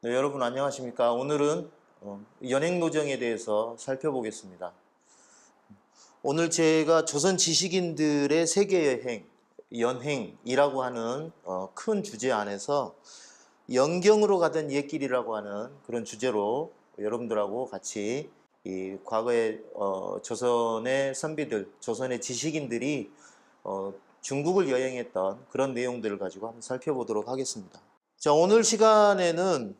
네, 여러분 안녕하십니까? 오늘은 연행노정에 대해서 살펴보겠습니다. 오늘 제가 조선 지식인들의 세계여행, 연행이라고 하는 큰 주제 안에서 연경으로 가던 옛길이라고 하는 그런 주제로 여러분들하고 같이 이 과거의 조선의 선비들, 조선의 지식인들이 중국을 여행했던 그런 내용들을 가지고 한번 살펴보도록 하겠습니다. 자, 오늘 시간에는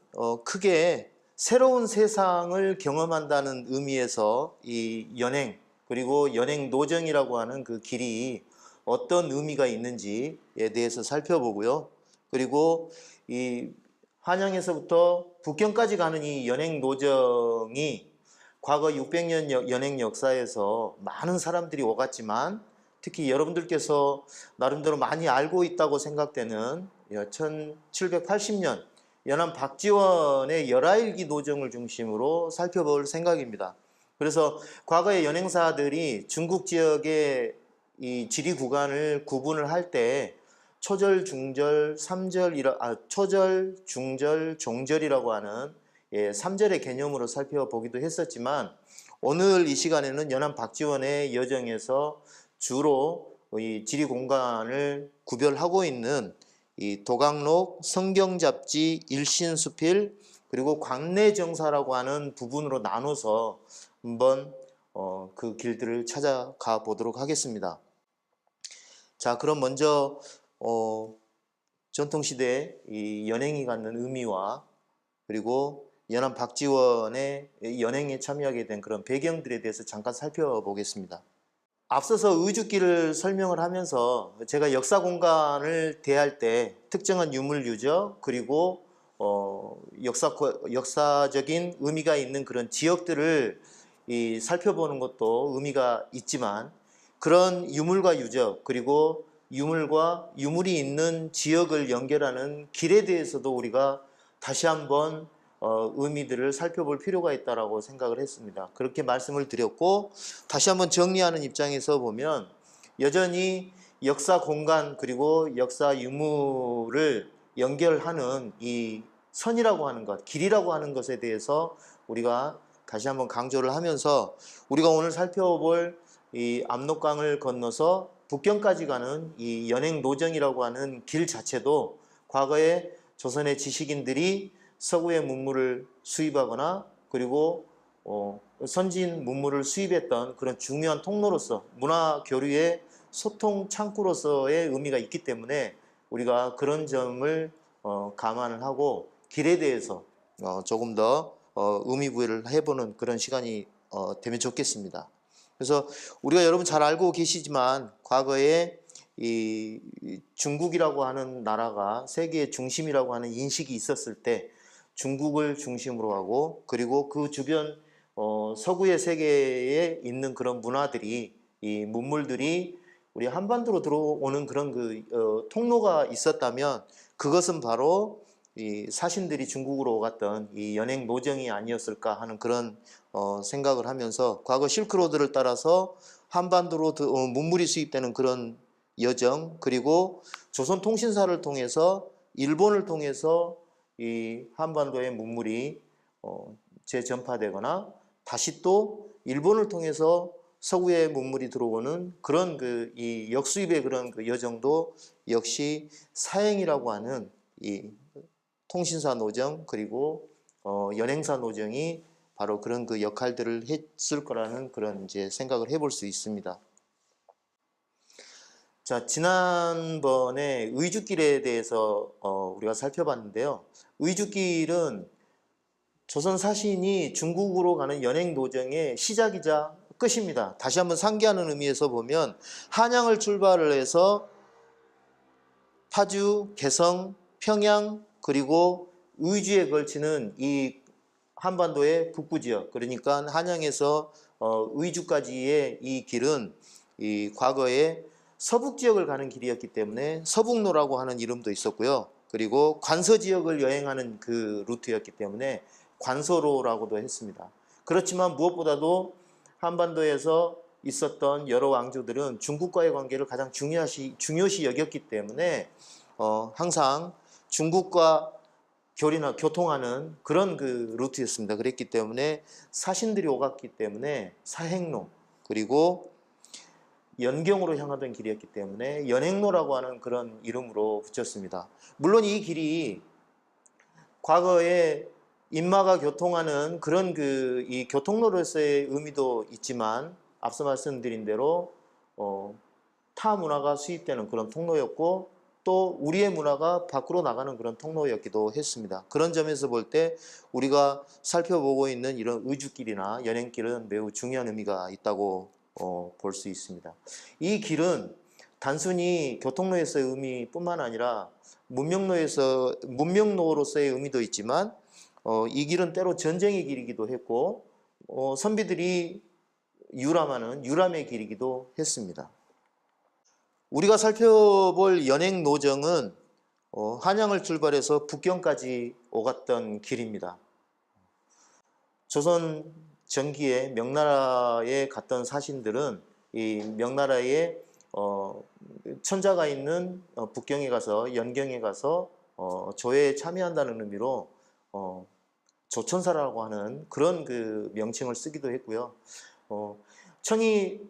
크게 새로운 세상을 경험한다는 의미에서 이 연행, 그리고 연행 노정이라고 하는 그 길이 어떤 의미가 있는지에 대해서 살펴보고요. 그리고 이 한양에서부터 북경까지 가는 이 연행 노정이 과거 600년 연행 역사에서 많은 사람들이 오갔지만 특히 여러분들께서 나름대로 많이 알고 있다고 생각되는 1780년 연안 박지원의 열하일기 노정을 중심으로 살펴볼 생각입니다. 그래서 과거의 연행사들이 중국 지역의 이 지리 구간을 구분을 할 때 초절, 중절, 초절, 중절, 종절이라고 하는 3절의 개념으로 살펴보기도 했었지만 오늘 이 시간에는 연안 박지원의 여정에서 주로 이 지리 공간을 구별하고 있는 이 도강록, 성경잡지, 일신수필, 그리고 광내정사라고 하는 부분으로 나눠서 한번 그 길들을 찾아가 보도록 하겠습니다. 자, 그럼 먼저 전통시대 이 연행이 갖는 의미와 그리고 연안 박지원의 연행에 참여하게 된 그런 배경들에 대해서 잠깐 살펴보겠습니다. 앞서서 의주길을 설명을 하면서 제가 역사 공간을 대할 때 특정한 유물 유적 그리고 역사적인 의미가 있는 그런 지역들을 살펴보는 것도 의미가 있지만 그런 유물과 유적 그리고 유물이 있는 지역을 연결하는 길에 대해서도 우리가 다시 한번 의미들을 살펴볼 필요가 있다고 생각을 했습니다. 그렇게 말씀을 드렸고 다시 한번 정리하는 입장에서 보면 여전히 역사 공간 그리고 역사 유물을 연결하는 이 선이라고 하는 것, 길이라고 하는 것에 대해서 우리가 다시 한번 강조를 하면서 우리가 오늘 살펴볼 이 압록강을 건너서 북경까지 가는 이 연행노정이라고 하는 길 자체도 과거에 조선의 지식인들이 서구의 문물을 수입하거나 그리고 선진 문물을 수입했던 그런 중요한 통로로서 문화 교류의 소통 창구로서의 의미가 있기 때문에 우리가 그런 점을 감안을 하고 길에 대해서 조금 더 의미 부여를 해보는 그런 시간이 되면 좋겠습니다. 그래서 우리가 여러분 잘 알고 계시지만 과거에 이 중국이라고 하는 나라가 세계의 중심이라고 하는 인식이 있었을 때 중국을 중심으로 하고 그리고 그 주변 서구의 세계에 있는 그런 문화들이 이 문물들이 우리 한반도로 들어오는 그런 통로가 있었다면 그것은 바로 이 사신들이 중국으로 오갔던 이 연행 노정이 아니었을까 하는 그런 생각을 하면서 과거 실크로드를 따라서 한반도로 문물이 수입되는 그런 여정 그리고 조선통신사를 통해서 일본을 통해서 이 한반도의 문물이 재전파되거나 다시 또 일본을 통해서 서구의 문물이 들어오는 그런 이 역수입의 그런 여정도 역시 사행이라고 하는 이 통신사 노정 그리고 연행사 노정이 바로 그런 역할들을 했을 거라는 그런 이제 생각을 해볼 수 있습니다. 자, 지난번에 의주길에 대해서 우리가 살펴봤는데요. 의주길은 조선 사신이 중국으로 가는 연행 노정의 시작이자 끝입니다. 다시 한번 상기하는 의미에서 보면 한양을 출발을 해서 파주, 개성, 평양 그리고 의주에 걸치는 이 한반도의 북부 지역 그러니까 한양에서 의주까지의 이 길은 이 과거에 서북 지역을 가는 길이었기 때문에 서북로라고 하는 이름도 있었고요. 그리고 관서 지역을 여행하는 그 루트였기 때문에 관서로라고도 했습니다. 그렇지만 무엇보다도 한반도에서 있었던 여러 왕조들은 중국과의 관계를 가장 중요시 여겼기 때문에 항상 중국과 교통하는 그런 그 루트였습니다. 그랬기 때문에 사신들이 오갔기 때문에 사행로, 그리고 연경으로 향하던 길이었기 때문에 연행로라고 하는 그런 이름으로 붙였습니다. 물론 이 길이 과거에 인마가 교통하는 그런 이 교통로로서의 의미도 있지만, 앞서 말씀드린 대로 타 문화가 수입되는 그런 통로였고, 또 우리의 문화가 밖으로 나가는 그런 통로였기도 했습니다. 그런 점에서 볼 때 우리가 살펴보고 있는 이런 의주길이나 연행길은 매우 중요한 의미가 있다고 볼 수 있습니다. 이 길은 단순히 교통로에서의 의미뿐만 아니라 문명로로서의 의미도 있지만, 이 길은 때로 전쟁의 길이기도 했고, 선비들이 유람하는 유람의 길이기도 했습니다. 우리가 살펴볼 연행노정은 한양을 출발해서 북경까지 오갔던 길입니다. 조선 전기에 명나라에 갔던 사신들은 이 명나라의 천자가 있는 북경에 가서, 연경에 가서 조회에 참여한다는 의미로 조천사라고 하는 그런 그 명칭을 쓰기도 했고요. 청이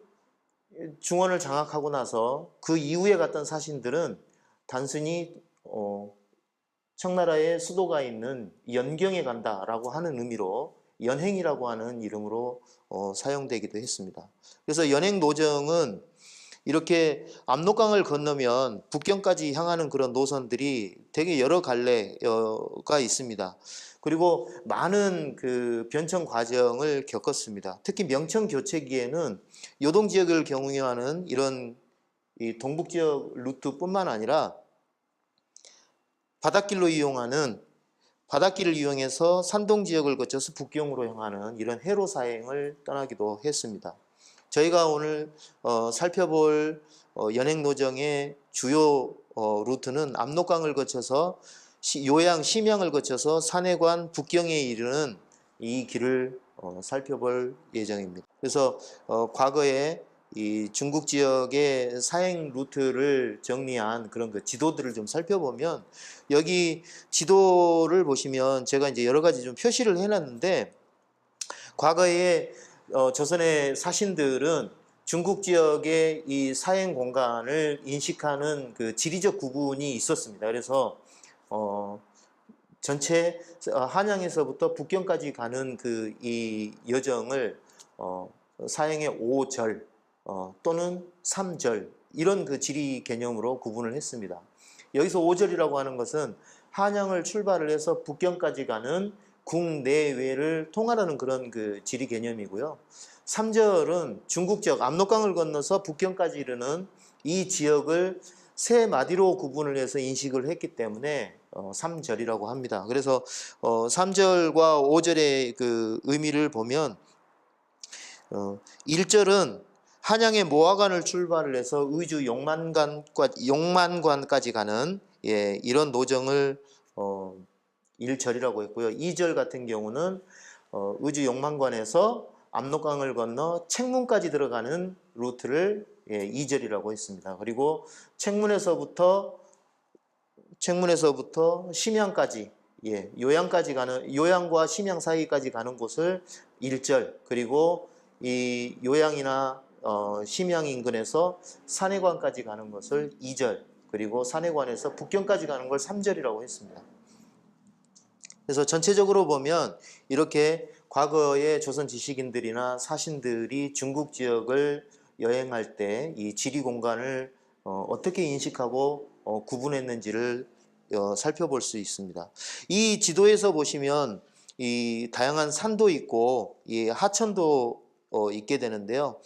중원을 장악하고 나서 그 이후에 갔던 사신들은 단순히 청나라의 수도가 있는 연경에 간다라고 하는 의미로 연행이라고 하는 이름으로 사용되기도 했습니다. 그래서 연행노정은 이렇게 압록강을 건너면 북경까지 향하는 그런 노선들이 되게 여러 갈래가 있습니다. 그리고 많은 그 변청 과정을 겪었습니다. 특히 명청 교체기에는 요동 지역을 경유하는 이런 이 동북 지역 루트뿐만 아니라 바닷길로 이용하는, 바닷길을 이용해서 산동 지역을 거쳐서 북경으로 향하는 이런 해로 사행을 떠나기도 했습니다. 저희가 오늘 살펴볼 연행노정의 주요 루트는 압록강을 거쳐서 요양, 심양을 거쳐서 산해관, 북경에 이르는 이 길을 살펴볼 예정입니다. 그래서 과거에 이 중국 지역의 사행 루트를 정리한 그런 그 지도들을 좀 살펴보면, 여기 지도를 보시면 제가 이제 여러 가지 좀 표시를 해놨는데, 과거에 조선의 사신들은 중국 지역의 이 사행 공간을 인식하는 그 지리적 구분이 있었습니다. 그래서 전체 한양에서부터 북경까지 가는 그 이 여정을 사행의 5절 또는 3절, 이런 그 지리 개념으로 구분을 했습니다. 여기서 5절이라고 하는 것은 한양을 출발을 해서 북경까지 가는 국내외를 통하라는 그런 그 지리 개념이고요. 3절은 중국 지역 압록강을 건너서 북경까지 이르는 이 지역을 세 마디로 구분을 해서 인식을 했기 때문에 3절이라고 합니다. 그래서 3절과 5절의 그 의미를 보면, 1절은 한양의 모화관을 출발을 해서 의주 용만관까지 가는 이런 노정을 1절이라고 했고요. 2절 같은 경우는 의주 용만관에서 압록강을 건너 책문까지 들어가는 루트를 2절이라고 했습니다. 그리고 책문에서부터 심양까지, 요양까지 가는, 요양과 심양 사이까지 가는 곳을 1절, 그리고 이 요양이나 심양 인근에서 산해관까지 가는 것을 2절, 그리고 산해관에서 북경까지 가는 걸 3절이라고 했습니다. 그래서 전체적으로 보면 이렇게 과거의 조선 지식인들이나 사신들이 중국 지역을 여행할 때 이 지리 공간을 어떻게 인식하고 구분했는지를 살펴볼 수 있습니다. 이 지도에서 보시면 이 다양한 산도 있고 이 하천도 있게 되는데요.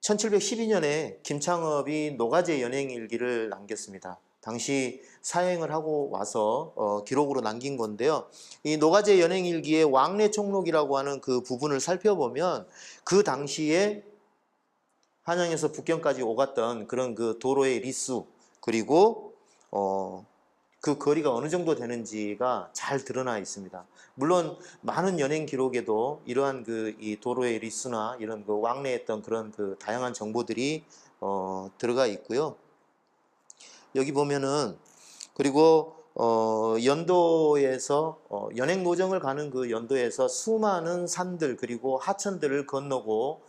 1712년에 김창업이 노가제 연행일기를 남겼습니다. 당시 사행을 하고 와서 기록으로 남긴 건데요. 이 노가제 연행일기의 왕래 총록이라고 하는 그 부분을 살펴보면, 그 당시에 한양에서 북경까지 오갔던 그런 그 도로의 리수, 그리고 그 거리가 어느 정도 되는지가 잘 드러나 있습니다. 물론 많은 연행 기록에도 이러한 그 이 도로의 리수나 이런 그 왕래했던 그런 그 다양한 정보들이 들어가 있고요. 여기 보면은, 그리고 연도에서 연행노정을 가는 그 연도에서 수많은 산들 그리고 하천들을 건너고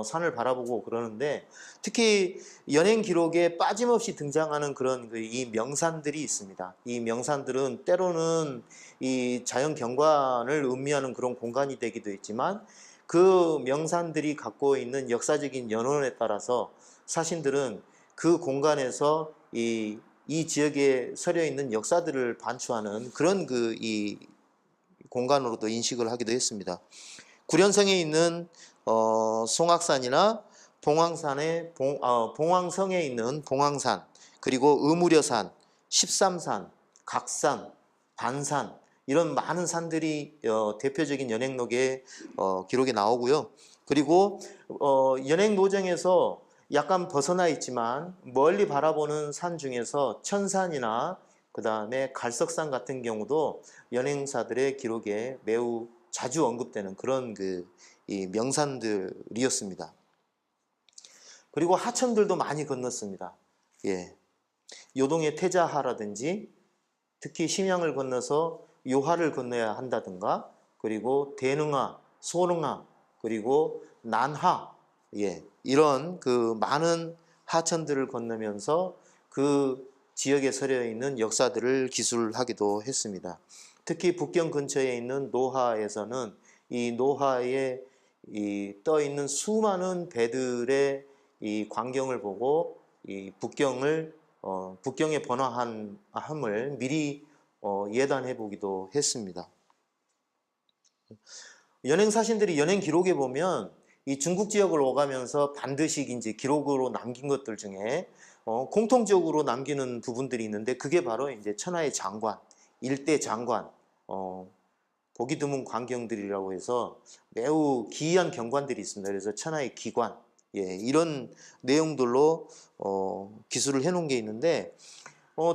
산을 바라보고 그러는데, 특히 연행 기록에 빠짐없이 등장하는 그런 이 명산들이 있습니다. 이 명산들은 때로는 이 자연 경관을 의미하는 그런 공간이 되기도 했지만, 그 명산들이 갖고 있는 역사적인 연원에 따라서 사신들은 그 공간에서 이 지역에 서려 있는 역사들을 반추하는 그런 이 공간으로도 인식을 하기도 했습니다. 구련성에 있는 송악산이나 봉황성에 있는 봉황산, 그리고 의무려산, 십삼산, 각산, 반산, 이런 많은 산들이 대표적인 연행록에 기록에 나오고요. 그리고 연행노정에서 약간 벗어나 있지만 멀리 바라보는 산 중에서 천산이나 그 다음에 갈석산 같은 경우도 연행사들의 기록에 매우 자주 언급되는 그런 이 명산들이었습니다. 그리고 하천들도 많이 건넜습니다. 예. 요동의 태자하라든지, 특히 심양을 건너서 요하를 건너야 한다든가, 그리고 대능하, 소능하, 그리고 난하, 예, 이런 많은 하천들을 건너면서 그 지역에 서려 있는 역사들을 기술하기도 했습니다. 특히 북경 근처에 있는 노하에서는 이 노하에 떠 있는 수많은 배들의 이 광경을 보고 이 북경의 번화함을 미리 예단해 보기도 했습니다. 연행 사신들이 연행 기록에 보면 이 중국 지역을 오가면서 반드시 이제 기록으로 남긴 것들 중에 공통적으로 남기는 부분들이 있는데, 그게 바로 이제 천하의 장관, 일대 장관, 보기 드문 광경들이라고 해서 매우 기이한 경관들이 있습니다. 그래서 천하의 기관, 예, 이런 내용들로 기술을 해놓은 게 있는데,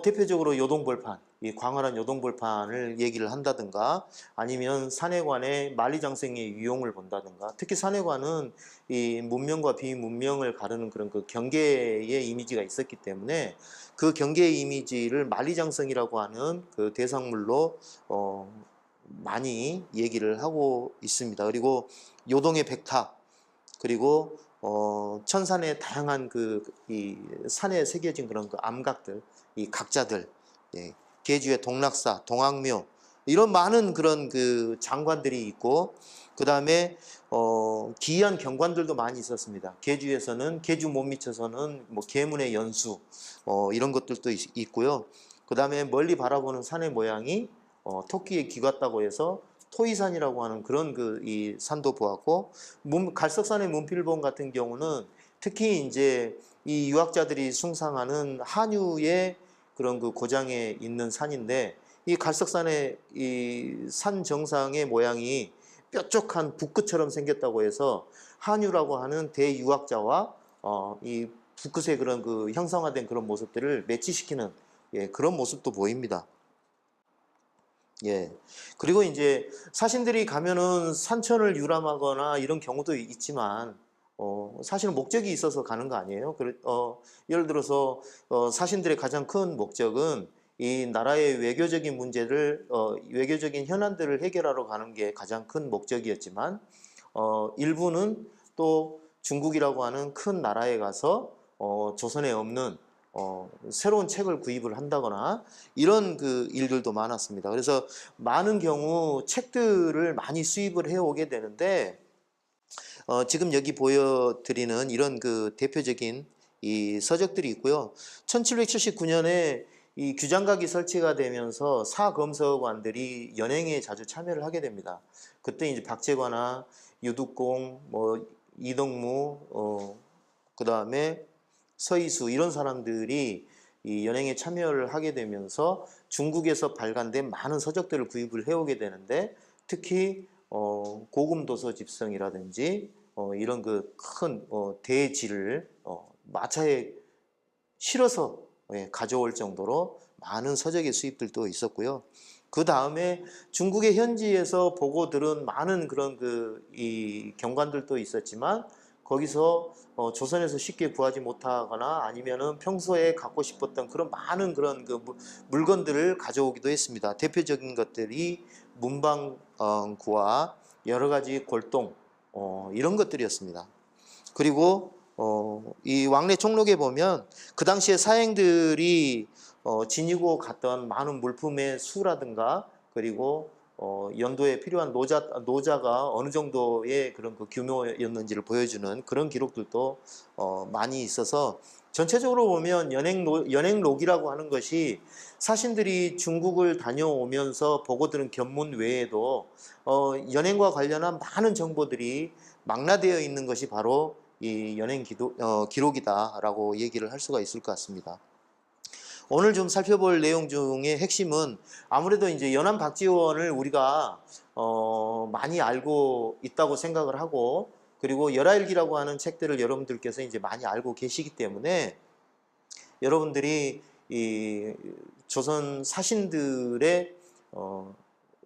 대표적으로 요동벌판, 이 광활한 요동벌판을 얘기를 한다든가, 아니면 산해관의 만리장성의 유용을 본다든가, 특히 산해관은 이 문명과 비문명을 가르는 그런 그 경계의 이미지가 있었기 때문에 그 경계의 이미지를 만리장성이라고 하는 그 대상물로 많이 얘기를 하고 있습니다. 그리고 요동의 백탑, 그리고 천산의 다양한 이 산에 새겨진 그런 암각들, 이 각자들, 예, 계주의 동락사, 동학묘, 이런 많은 그런 장관들이 있고, 그 다음에 기이한 경관들도 많이 있었습니다. 계주에서는, 계주 못 미쳐서는 뭐 계문의 연수, 이런 것들도 있고요. 그 다음에 멀리 바라보는 산의 모양이 토끼의 귀 같다고 해서 토이산이라고 하는 그런 이 산도 보았고, 갈석산의 문필봉 같은 경우는 특히 이제 이 유학자들이 숭상하는 한유의 그런 고장에 있는 산인데, 이 갈석산의 이 산 정상의 모양이 뾰족한 붓끝처럼 생겼다고 해서 한유라고 하는 대유학자와 이 붓끝의 그런 형상화된 그런 모습들을 매치시키는, 예, 그런 모습도 보입니다. 예. 그리고 이제 사신들이 가면은 산천을 유람하거나 이런 경우도 있지만, 사실은 목적이 있어서 가는 거 아니에요? 예를 들어서, 사신들의 가장 큰 목적은 이 나라의 외교적인 문제를, 외교적인 현안들을 해결하러 가는 게 가장 큰 목적이었지만, 일부는 또 중국이라고 하는 큰 나라에 가서, 조선에 없는 새로운 책을 구입을 한다거나 이런 일들도 많았습니다. 그래서 많은 경우 책들을 많이 수입을 해오게 되는데, 지금 여기 보여드리는 이런 대표적인 이 서적들이 있고요. 1779년에 이 규장각이 설치가 되면서 사검서관들이 연행에 자주 참여를 하게 됩니다. 그때 이제 박재관이나 유득공, 뭐 이덕무, 그 다음에 서이수, 이런 사람들이 이 연행에 참여를 하게 되면서 중국에서 발간된 많은 서적들을 구입을 해오게 되는데, 특히 고금 도서 집성이라든지 이런 큰 대지를 마차에 실어서 가져올 정도로 많은 서적의 수입들도 있었고요. 그 다음에 중국의 현지에서 보고 들은 많은 그런 이 경관들도 있었지만, 거기서 조선에서 쉽게 구하지 못하거나 아니면은 평소에 갖고 싶었던 그런 많은 그런 그 물건들을 가져오기도 했습니다. 대표적인 것들이 문방구와 여러 가지 골동 이런 것들이었습니다. 그리고 이 왕래 총록에 보면 그 당시에 사행들이 지니고 갔던 많은 물품의 수라든가 그리고 연도에 필요한 노자가 어느 정도의 그런 그 규모였는지를 보여주는 그런 기록들도 많이 있어서 전체적으로 보면 연행록이라고 하는 것이 사신들이 중국을 다녀오면서 보고 들은 견문 외에도 연행과 관련한 많은 정보들이 망라되어 있는 것이 바로 이 연행 기록이다라고 얘기를 할 수가 있을 것 같습니다. 오늘 좀 살펴볼 내용 중에 핵심은 아무래도 이제 연안 박지원을 우리가 많이 알고 있다고 생각을 하고 그리고 열하일기라고 하는 책들을 여러분들께서 이제 많이 알고 계시기 때문에 여러분들이 이 조선 사신들의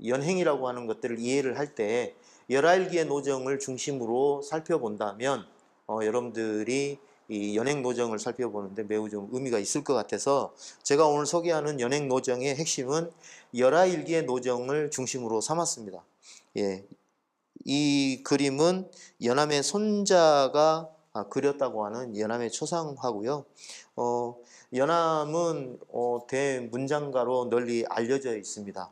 연행이라고 하는 것들을 이해를 할 때 열하일기의 노정을 중심으로 살펴본다면 여러분들이 이 연행 노정을 살펴보는데 매우 좀 의미가 있을 것 같아서 제가 오늘 소개하는 연행 노정의 핵심은 열하일기의 노정을 중심으로 삼았습니다. 예, 이 그림은 연암의 손자가 그렸다고 하는 연암의 초상화고요. 연암은 대문장가로 널리 알려져 있습니다.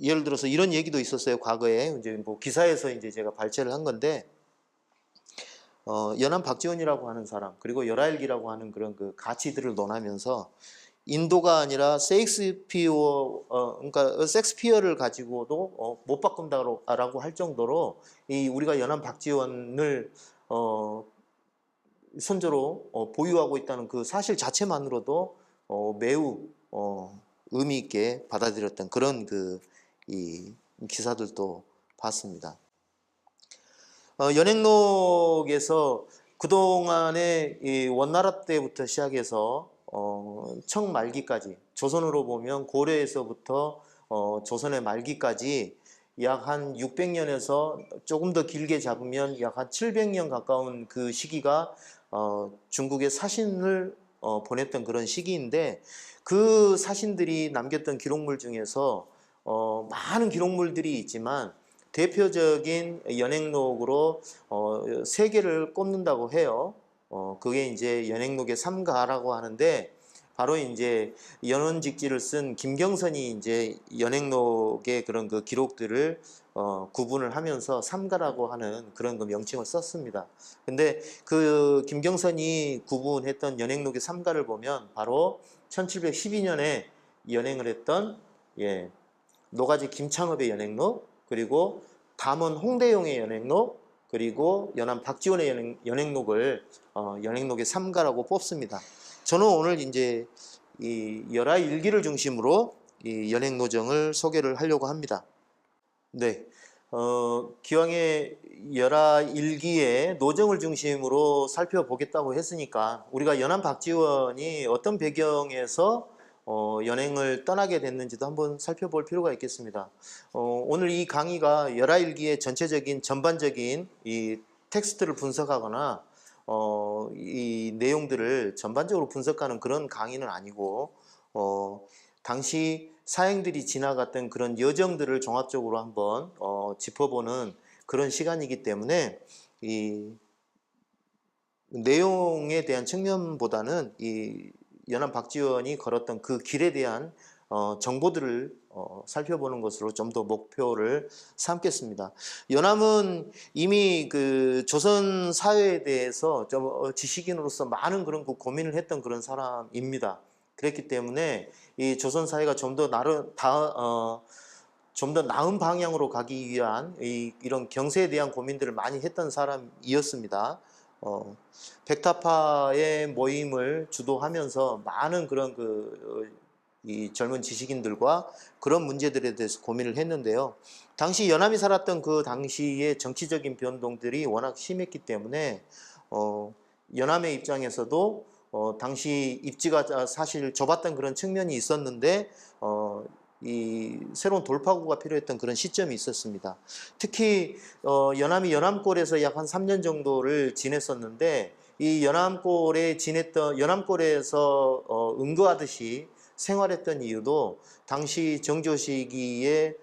예를 들어서 이런 얘기도 있었어요. 과거에 이제 뭐 기사에서 이제 제가 발췌를 한 건데 연암 박지원이라고 하는 사람 그리고 열하일기라고 하는 그런 그 가치들을 논하면서 인도가 아니라 그러니까 섹스피어를 가지고도 못 바꾼다라고 할 정도로 이 우리가 연암 박지원을 선조로 보유하고 있다는 그 사실 자체만으로도 매우 의미 있게 받아들였던 그런 이 기사들도 봤습니다. 연행록에서 그동안의 이 원나라 때부터 시작해서 청말기까지 조선으로 보면 고려에서부터 조선의 말기까지 약 한 600년에서 조금 더 길게 잡으면 약 한 700년 가까운 그 시기가 중국의 사신을 보냈던 그런 시기인데 그 사신들이 남겼던 기록물 중에서 많은 기록물들이 있지만 대표적인 연행록으로 세 개를 꼽는다고 해요. 그게 이제 연행록의 삼가라고 하는데 바로 이제 연원직지를 쓴 김경선이 이제 연행록의 그런 그 기록들을 구분을 하면서 삼가라고 하는 그런 그 명칭을 썼습니다. 근데 그 김경선이 구분했던 연행록의 삼가를 보면 바로 1712년에 연행을 했던 노가지 김창업의 연행록 그리고 담원 홍대용의 연행록 그리고 연암 박지원의 연행록을 연행록의 삼가라고 뽑습니다. 저는 오늘 이제 이 열하일기를 중심으로 이 연행노정을 소개를 하려고 합니다. 네, 기왕에 열하일기의 노정을 중심으로 살펴보겠다고 했으니까 우리가 연암 박지원이 어떤 배경에서 연행을 떠나게 됐는지도 한번 살펴볼 필요가 있겠습니다. 오늘 이 강의가 열하일기의 전체적인 전반적인 이 텍스트를 분석하거나 이 내용들을 전반적으로 분석하는 그런 강의는 아니고 당시 사행들이 지나갔던 그런 여정들을 종합적으로 한번 짚어보는 그런 시간이기 때문에 이 내용에 대한 측면보다는 이 연암 박지원이 걸었던 그 길에 대한 정보들을 살펴보는 것으로 좀 더 목표를 삼겠습니다. 연암은 이미 그 조선 사회에 대해서 좀 지식인으로서 많은 그런 고민을 했던 그런 사람입니다. 그랬기 때문에 이 조선 사회가 좀 더 좀 더 나은 방향으로 가기 위한 이런 경세에 대한 고민들을 많이 했던 사람이었습니다. 백타파의 모임을 주도하면서 많은 그런 이 젊은 지식인들과 그런 문제들에 대해서 고민을 했는데요. 당시 연암이 살았던 그 당시의 정치적인 변동들이 워낙 심했기 때문에 연암의 입장에서도 당시 입지가 사실 좁았던 그런 측면이 있었는데 이 새로운 돌파구가 필요했던 그런 시점이 있었습니다. 특히 연암이 연암골에서 약 한 3년 정도를 지냈었는데 이 연암골에서 은거하듯이 생활했던 이유도 당시 정조 시기에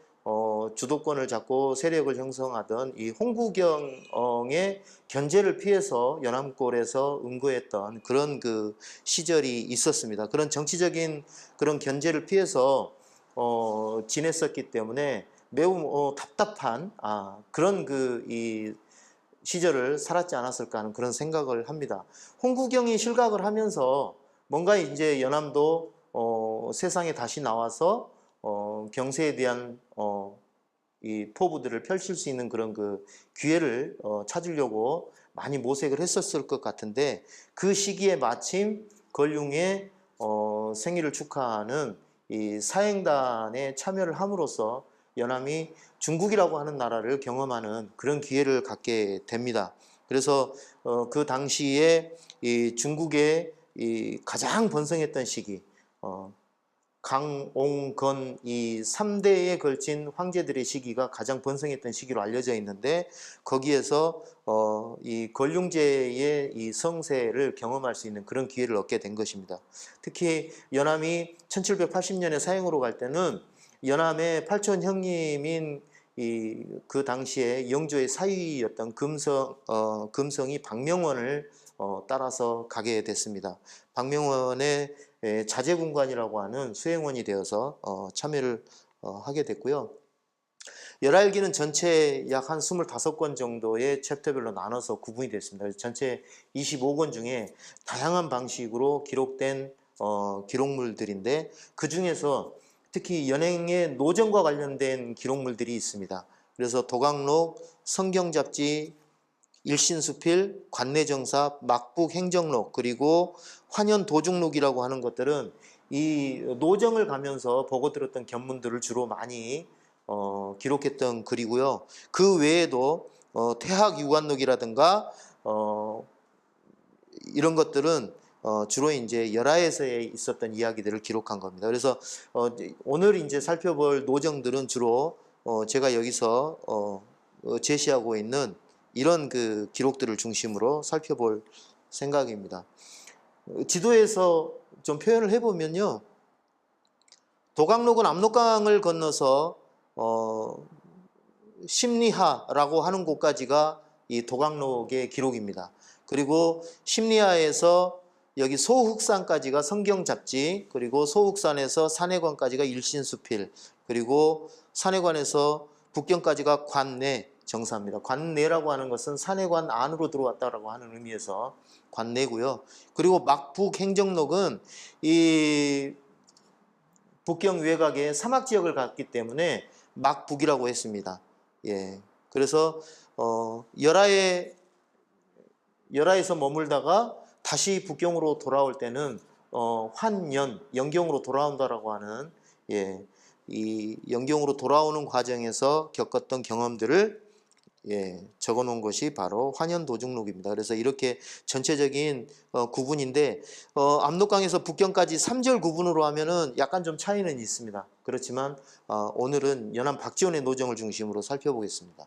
주도권을 잡고 세력을 형성하던 이 홍구경의 견제를 피해서 연암골에서 응거했던 그런 그 시절이 있었습니다. 그런 정치적인 그런 견제를 피해서 지냈었기 때문에 매우 답답한 그런 이 시절을 살았지 않았을까 하는 그런 생각을 합니다. 홍구경이 실각을 하면서 뭔가 이제 연암도 세상에 다시 나와서 경세에 대한 이 포부들을 펼칠 수 있는 그런 그 기회를 찾으려고 많이 모색을 했었을 것 같은데 그 시기에 마침 걸륭의 생일을 축하하는 이 사행단에 참여를 함으로써 연암이 중국이라고 하는 나라를 경험하는 그런 기회를 갖게 됩니다. 그래서 그 당시에 이 중국의 이 가장 번성했던 시기, 강, 옹, 건 이 3대에 걸친 황제들의 시기가 가장 번성했던 시기로 알려져 있는데 거기에서 이 걸륭제의 이 성세를 경험할 수 있는 그런 기회를 얻게 된 것입니다. 특히 연암이 1780년에 사행으로 갈 때는 연암의 팔촌 형님인 그 당시에 영조의 사위였던 금성이 박명원을 따라서 가게 됐습니다. 박명원의 자제군관이라고 하는 수행원이 되어서 참여를 하게 됐고요. 열알기는 전체 약 한 25권 정도의 챕터별로 나눠서 구분이 됐습니다. 전체 25권 중에 다양한 방식으로 기록된 기록물들인데 그 중에서 특히 연행의 노정과 관련된 기록물들이 있습니다. 그래서 도각록, 성경잡지, 일신수필, 관내정사, 막북행정록 그리고 환연도중록이라고 하는 것들은 이 노정을 가면서 보고 들었던 견문들을 주로 많이 기록했던 글이고요. 그 외에도 태학유관록이라든가 이런 것들은 주로 이제 열하에서 있었던 이야기들을 기록한 겁니다. 그래서 오늘 이제 살펴볼 노정들은 주로 제가 여기서 제시하고 있는 이런 그 기록들을 중심으로 살펴볼 생각입니다. 지도에서 좀 표현을 해보면요. 도각록은 압록강을 건너서 심리하라고 하는 곳까지가 이 도각록의 기록입니다. 그리고 심리하에서 여기 소흑산까지가 성경잡지, 그리고 소흑산에서 산해관까지가 일신수필, 그리고 산해관에서 북경까지가 관내 정사입니다. 관내라고 하는 것은 산해관 안으로 들어왔다라고 하는 의미에서 관내고요. 그리고 막북행정록은 이 북경 외곽에 사막 지역을 갔기 때문에 막북이라고 했습니다. 예. 그래서 열하에서 머물다가 다시 북경으로 돌아올 때는 연경으로 돌아온다라고 하는 이 연경으로 돌아오는 과정에서 겪었던 경험들을 적어 놓은 것이 바로 환연도중록입니다. 그래서 이렇게 전체적인 구분인데 압록강에서 북경까지 3절 구분으로 하면은 약간 좀 차이는 있습니다. 그렇지만 오늘은 연암 박지원의 노정을 중심으로 살펴보겠습니다.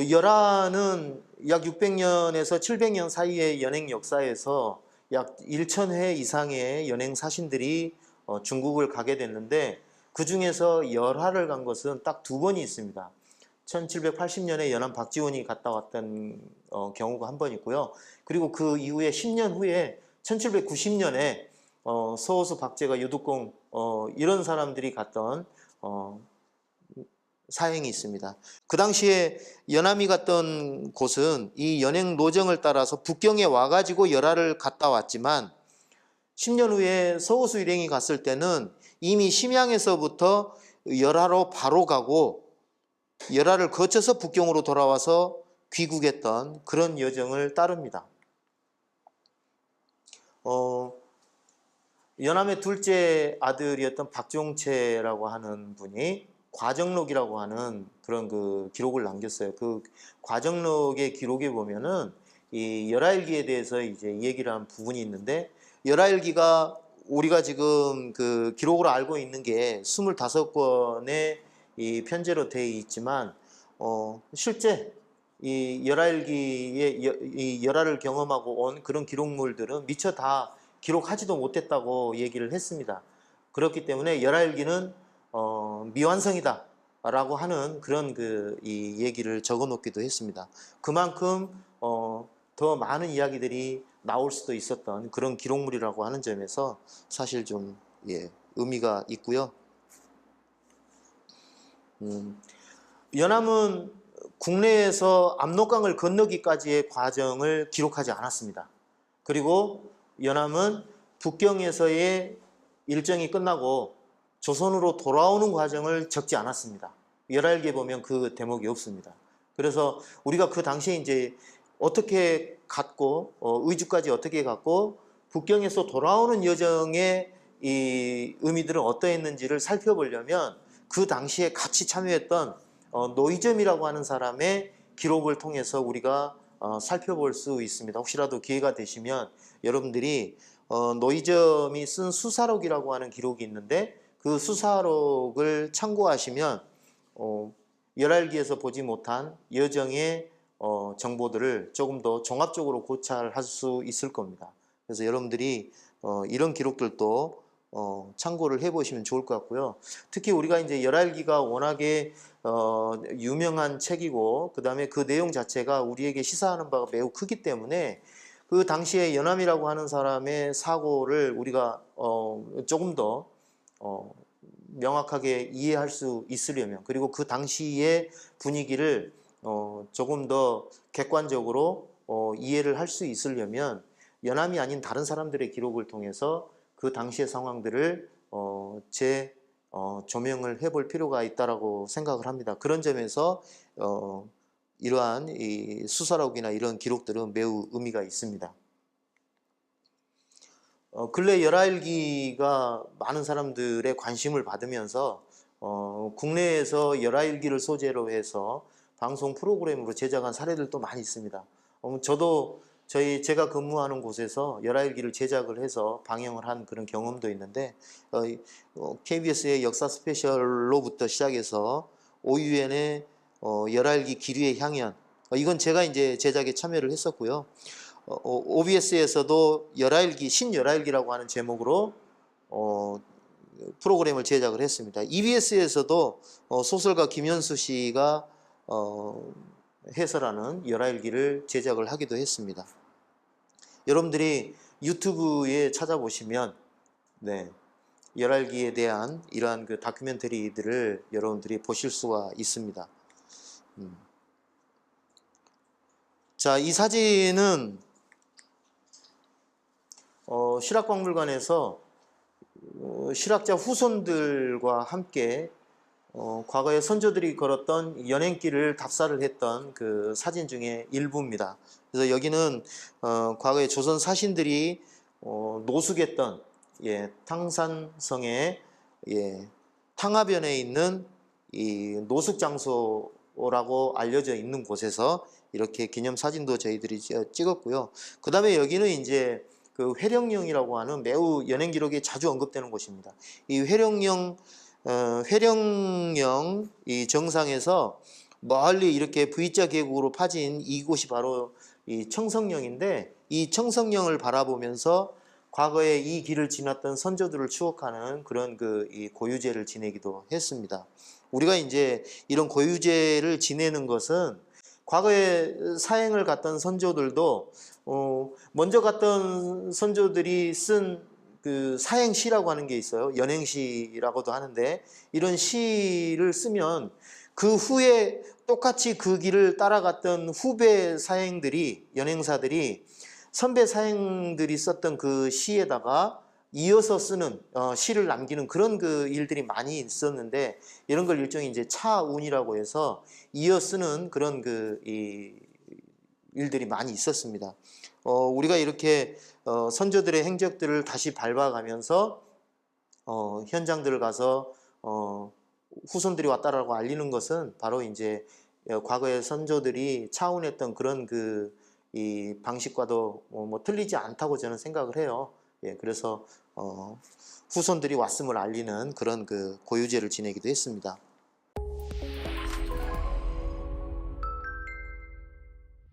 열하는 약 600년에서 700년 사이의 연행 역사에서 약 1000회 이상의 연행 사신들이 중국을 가게 됐는데 그 중에서 열하를 간 것은 딱 2번이 있습니다. 1780년에 연암 박지원이 갔다 왔던 경우가 한 번 있고요. 그리고 그 이후에 10년 후에 1790년에 서호수 박제가 유득공 이런 사람들이 갔던 사행이 있습니다. 그 당시에 연암이 갔던 곳은 이 연행 노정을 따라서 북경에 와가지고 열하를 갔다 왔지만 10년 후에 서호수 일행이 갔을 때는 이미 심양에서부터 열하로 바로 가고 열하를 거쳐서 북경으로 돌아와서 귀국했던 그런 여정을 따릅니다. 연암의 둘째 아들이었던 박종채라고 하는 분이 과정록이라고 하는 그런 그 기록을 남겼어요. 그 과정록의 기록에 보면은 이 열하일기에 대해서 이제 얘기를 한 부분이 있는데 열하일기가 우리가 지금 그 기록으로 알고 있는 게 25권의 이 편제로 되어 있지만 실제 이 열알기의 이 열알을 경험하고 온 그런 기록물들은 미처 다 기록하지도 못했다고 얘기를 했습니다. 그렇기 때문에 열알기는 미완성이다 라고 하는 그런 이 얘기를 적어 놓기도 했습니다. 그만큼 더 많은 이야기들이 나올 수도 있었던 그런 기록물이라고 하는 점에서 사실 좀 의미가 있고요. 연암은 국내에서 압록강을 건너기까지의 과정을 기록하지 않았습니다. 그리고 연암은 북경에서의 일정이 끝나고 조선으로 돌아오는 과정을 적지 않았습니다. 열알기에 보면 그 대목이 없습니다. 그래서 우리가 그 당시에 이제 어떻게 갔고 의주까지 어떻게 갔고 북경에서 돌아오는 여정의 이 의미들은 어떠했는지를 살펴보려면 그 당시에 같이 참여했던 노이점이라고 하는 사람의 기록을 통해서 우리가 살펴볼 수 있습니다. 혹시라도 기회가 되시면 여러분들이 노이점이 쓴 수사록이라고 하는 기록이 있는데 그 수사록을 참고하시면 열알기에서 보지 못한 여정의 정보들을 조금 더 종합적으로 고찰할 수 있을 겁니다. 그래서 여러분들이 이런 기록들도 참고를 해보시면 좋을 것 같고요. 특히 우리가 이제 열알기가 워낙에 유명한 책이고 그 다음에 그 내용 자체가 우리에게 시사하는 바가 매우 크기 때문에 그 당시에 연암이라고 하는 사람의 사고를 우리가 조금 더 명확하게 이해할 수 있으려면, 그리고 그 당시의 분위기를 조금 더 객관적으로 이해를 할 수 있으려면 연암이 아닌 다른 사람들의 기록을 통해서 그 당시의 상황들을 조명을 해볼 필요가 있다고 생각을 합니다. 그런 점에서 이러한 이 수사록이나 이런 기록들은 매우 의미가 있습니다. 근래 열하일기가 많은 사람들의 관심을 받으면서 국내에서 열하일기를 소재로 해서 방송 프로그램으로 제작한 사례들도 많이 있습니다. 저도 제가 근무하는 곳에서 열하일기를 제작을 해서 방영을 한 그런 경험도 있는데 KBS의 역사 스페셜로부터 시작해서 오유엔의 열하일기 기류의 향연, 이건 제가 이제 제작에 참여를 했었고요. OBS에서도 신열하일기라고 하는 제목으로 프로그램을 제작을 했습니다. EBS에서도 소설가 김현수 씨가 해설하는 열하일기를 제작을 하기도 했습니다. 여러분들이 유튜브에 찾아보시면 열하일기에 대한 이러한 그 다큐멘터리들을 여러분들이 보실 수가 있습니다. 자, 이 사진은 실학박물관에서 실학자 후손들과 함께 과거에 선조들이 걸었던 연행길을 답사를 했던 그 사진 중에 일부입니다. 그래서 여기는 과거에 조선 사신들이 노숙했던 탕산성의 탕하변에 있는 이 노숙 장소라고 알려져 있는 곳에서 이렇게 기념 사진도 저희들이 찍었고요. 그 다음에 여기는 이제 그 회령령이라고 하는 매우 연행 기록에 자주 언급되는 곳입니다. 이 회령령 이 정상에서 멀리 이렇게 V자 계곡으로 파진 이곳이 바로 이 청성령인데, 이 청성령을 바라보면서 과거에 이 길을 지났던 선조들을 추억하는 그런 이 고유제를 지내기도 했습니다. 우리가 이제 이런 고유제를 지내는 것은 과거에 사행을 갔던 선조들도 먼저 갔던 선조들이 쓴 그 사행시라고 하는 게 있어요. 연행시라고도 하는데, 이런 시를 쓰면 그 후에 똑같이 그 길을 따라갔던 후배 사행들이, 연행사들이 선배 사행들이 썼던 그 시에다가 이어서 쓰는 시를 남기는 그런 그 일들이 많이 있었는데, 이런 걸 일종의 이제 차운이라고 해서 이어 쓰는 그런 이 일들이 많이 있었습니다. 우리가 이렇게 선조들의 행적들을 다시 밟아가면서 현장들을 가서 후손들이 왔다라고 알리는 것은 바로 이제 과거의 선조들이 차운했던 그런 이 방식과도 뭐 틀리지 않다고 저는 생각을 해요. 그래서 후손들이 왔음을 알리는 그런 고유제를 지내기도 했습니다.